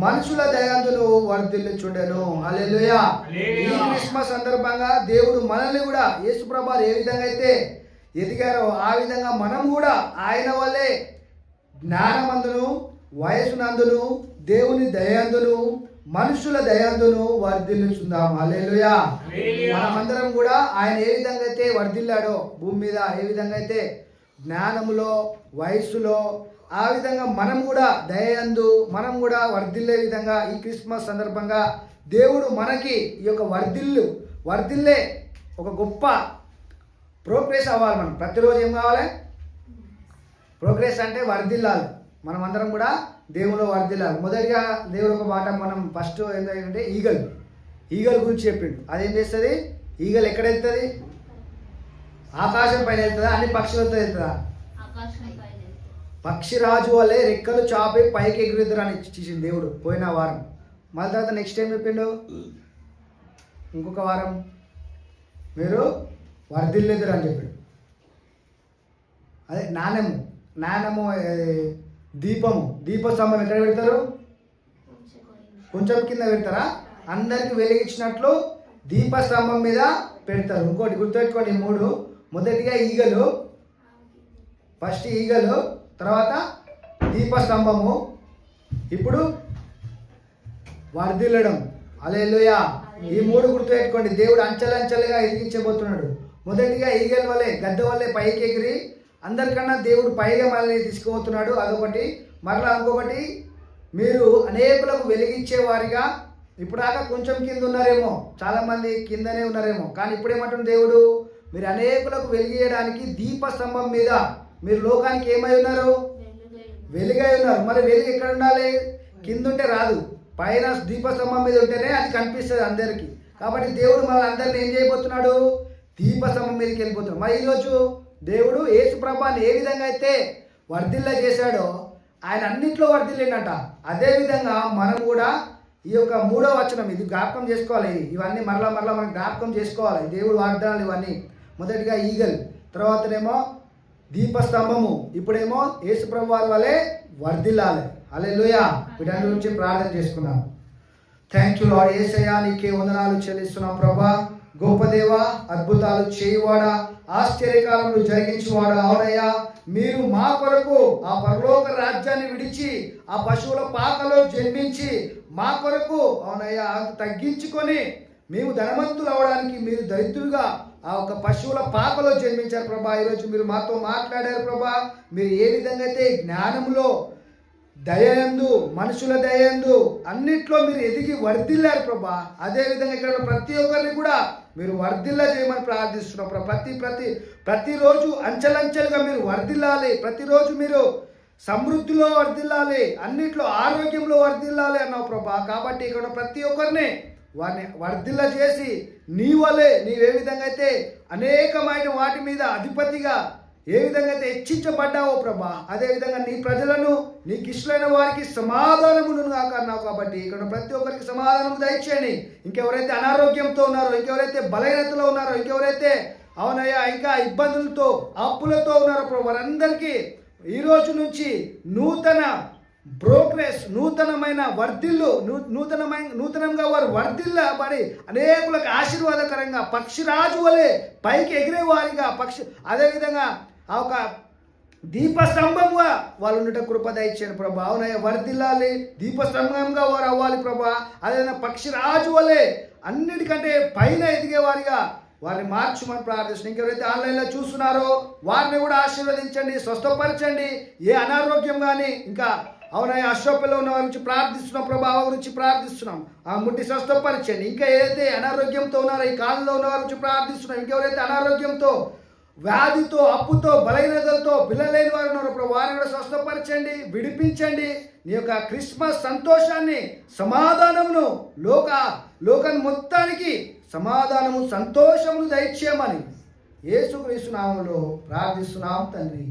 Speaker 1: మనుషుల దయందును వర్ధిల్లుచుండెను. హల్లెలూయా. ఈ క్రిస్మస్ సందర్భంగా దేవుడు మనల్ని కూడా యేసుప్రభు ఏ విధంగా అయితే ఎదిగారో ఆ విధంగా మనం కూడా ఆయన వల్లే జ్ఞానమందును వయసునందును దేవుని దయందును మనుషుల దయందును వర్ధిల్లుచుందాం. హల్లెలూయా. మనమందరం కూడా ఆయన ఏ విధంగా అయితే వర్ధిల్లాడో భూమి మీద, ఏ విధంగా అయితే జ్ఞానములో వయస్సులో, ఆ విధంగా మనం కూడా దయందు మనం కూడా వర్ధిల్లే విధంగా ఈ క్రిస్మస్ సందర్భంగా దేవుడు మనకి ఈ యొక్క వర్ధిల్లే ఒక గొప్ప ప్రోగ్రెస్ అవ్వాలి. మనం ప్రతిరోజు ఏం కావాలి? ప్రోగ్రెస్ అంటే వర్ధిల్లాలి. మనం అందరం కూడా దేవులో వర్ధిల్లాలి. మొదటిగా దేవుడు ఒక మాట మనం ఫస్ట్ ఏంటంటే ఈగల్ గురించి చెప్పిండు. అదేం చేస్తుంది? ఈగల్ ఎక్కడ వెళ్తుంది? ఆకాశం పైన వెళ్తుందా? అన్ని పక్షులతో వెళ్తుందా? పక్షిరాజు వల్లే రెక్కలు చాపి పైకి ఎగురుద్దరు అని ఇచ్చేసింది దేవుడు పోయిన వారం. మళ్ళీ తర్వాత నెక్స్ట్ టైం చెప్పిండు, ఇంకొక వారం మీరు వర్ధిల్లేదురు అని చెప్పాడు. అదే నాణ్యము దీపస్తంభం ఎక్కడ పెడతారు? కొంచెం కింద పెడతారా? అందరికి వెలిగించినట్లు దీపస్తంభం మీద పెడతారు. ఇంకోటి గుర్తుపెట్టుకోండి, 3. మొదటిగా ఫస్ట్ ఈగలు, తర్వాత దీపస్తంభము, ఇప్పుడు వర్ధిల్లడం. హల్లెలూయా. ఈ 3 గుర్తుపెట్టుకోండి. దేవుడు అంచెలంచెలుగా ఎదిగించబోతున్నాడు. మొదటిగా ఈగల వల్లే, గద్దె వల్లే పైకి ఎగిరి అందరికన్నా దేవుడు పైగా మళ్ళీ తీసుకుపోతున్నాడు. అదొకటి. మరలా ఇంకొకటి, మీరు అనేకులకు వెలిగించేవారిగా, ఇప్పుడు దాకా కొంచెం కింద ఉన్నారేమో, చాలామంది కిందనే ఉన్నారేమో, కానీ ఇప్పుడు ఏమంటుంది దేవుడు? మీరు అనేకులకు వెలిగేయడానికి దీపస్తంభం మీద మీరు లోకానికి ఏమై ఉన్నారు? వెలుగై ఉన్నారు. మరి వెలుగు ఎక్కడ ఉండాలి? కింద ఉంటే రాదు, పైన దీపస్తంభం మీద ఉంటేనే అది కనిపిస్తుంది అందరికీ. కాబట్టి దేవుడు మన అందరిని ఏం చేయబోతున్నాడు? దీపస్తంభం మీదకి వెళ్ళిపోతున్నాడు. మరి ఈరోజు దేవుడు యేసుప్రభుని ఏ విధంగా అయితే వర్ధిల్ల చేశాడో ఆయన అన్నింటిలో వర్ధిల్లిండట. అదేవిధంగా మనం కూడా ఈ యొక్క 3వ వచనం ఇది జ్ఞాపకం చేసుకోవాలి. ఇవన్నీ మరలా మనం జ్ఞాపకం చేసుకోవాలి. దేవుడు వాగ్దానాలు ఇవన్నీ. మొదటిగా ఈగల్, తర్వాతనేమో దీపస్తంభము. ఇప్పుడేమో యేసుప్రభు వారి వలె వర్ధిల్లాలి. హల్లెలూయా. వీటన్నిటి గురించి ప్రార్థన చేసుకున్నాం. Thank you lord. యేసయ్యా నీకే వందనాలు చెల్లిస్తున్నాం ప్రభా. గొప్ప దేవా, అద్భుతాలు చేయువాడా, ఆశ్చర్యకారములు జరిగించువాడా. అవునయ్యా, మీరు మా కొరకు ఆ పరలోక రాజ్యాన్ని విడిచి ఆ పశువుల పాకలో జన్మించి మా కొరకు అవునయ్యా తగ్గించుకొని మేము ధనవంతులు అవడానికి మీరు దరిద్రులుగా ఆ ఒక పశువుల పాకలో జన్మించారు ప్రభా. ఈరోజు మీరు మాతో మాట్లాడారు ప్రభా. మీరు ఏ విధంగా అయితే జ్ఞానంలో, దయందు, మనుషుల దయందు అన్నిట్లో మీరు ఎదిగి వర్ధిల్లారు ప్రభా. అదేవిధంగా ఇక్కడ ప్రతి ఒక్కరిని కూడా మీరు వర్ధిల్ల చేయమని ప్రార్థిస్తున్నాం ప్రభా. ప్రతిరోజు అంచెలంచెలుగా మీరు వర్ధిల్లాలి. ప్రతిరోజు మీరు సమృద్ధిలో వర్ధిల్లాలి, అన్నిట్లో ఆరోగ్యంలో వర్ధిల్లాలి అన్నావు ప్రభా. కాబట్టి ఇక్కడ ప్రతి ఒక్కరిని వారిని వర్ధిల్ల చేసి నీ వలె నీవే విధంగా అయితే అనేకమైన వాటి మీద అధిపతిగా ఏ విధంగా అయితే హెచ్చించబడ్డావో ప్రభా, అదేవిధంగా నీ ప్రజలను నీకు ఇష్టమైన వారికి సమాధానమును కాక అన్నావు. కాబట్టి ఇక్కడ ప్రతి ఒక్కరికి సమాధానం దయచేయండి. ఇంకెవరైతే అనారోగ్యంతో ఉన్నారో, ఇంకెవరైతే బలహీనతలో ఉన్నారో, ఇంకెవరైతే అవునయ్యా ఇంకా ఇబ్బందులతో అప్పులతో ఉన్నారో ప్రభు, వారందరికీ ఈ రోజు నుంచి నూతన ప్రోగ్రెస్, నూతనమైన వర్ధిల్లు, నూతనంగా వారు వర్ధిల్లబడి అనేకులకు ఆశీర్వాదకరంగా పక్షిరాజు వలె పైకి ఎగిరే వారిగా అదేవిధంగా ఆ ఒక దీపస్తంభంగా వాళ్ళు ఉండట కృప దయచేయండి ప్రభా. అవునయ్య, వర్ధిల్లాలి, దీపస్తంభంగా వారు అవ్వాలి ప్రభా. అదేవిధంగా పక్షిరాజు వలె అన్నిటికంటే పైన ఎదిగే వారిగా వారిని మార్చమని ప్రార్థిస్తున్నాం. ఇంకెవరైతే ఆన్లైన్లో చూస్తున్నారో వారిని కూడా ఆశీర్వదించండి, స్వస్థపరచండి. ఏ అనారోగ్యం కానీ ఇంకా అవునయ్య అశ్వపల్లో ఉన్న వారి గురించి ప్రార్థిస్తున్నాం ప్రభావ గురించి ప్రార్థిస్తున్నాం. ఆ ముట్టి స్వస్థపరచండి. ఇంకా ఏదైతే అనారోగ్యంతో ఉన్నారో ఈ కాలంలో ఉన్న వారి గురించి ప్రార్థిస్తున్నాం. ఇంకెవరైతే అనారోగ్యంతో, వ్యాధితో, అప్పుతో, బలహీనతలతో పిల్లలు లేని వారు ఉన్నారు ప్రభు, వారిని కూడా స్వస్థపరచండి, విడిపించండి. నీ యొక్క క్రిస్మస్ సంతోషాన్ని, సమాధానమును లోకం మొత్తానికి సమాధానము, సంతోషమును దయచేయమని యేసుక్రీస్తు నామములో ప్రార్థిస్తున్నాం తండ్రి.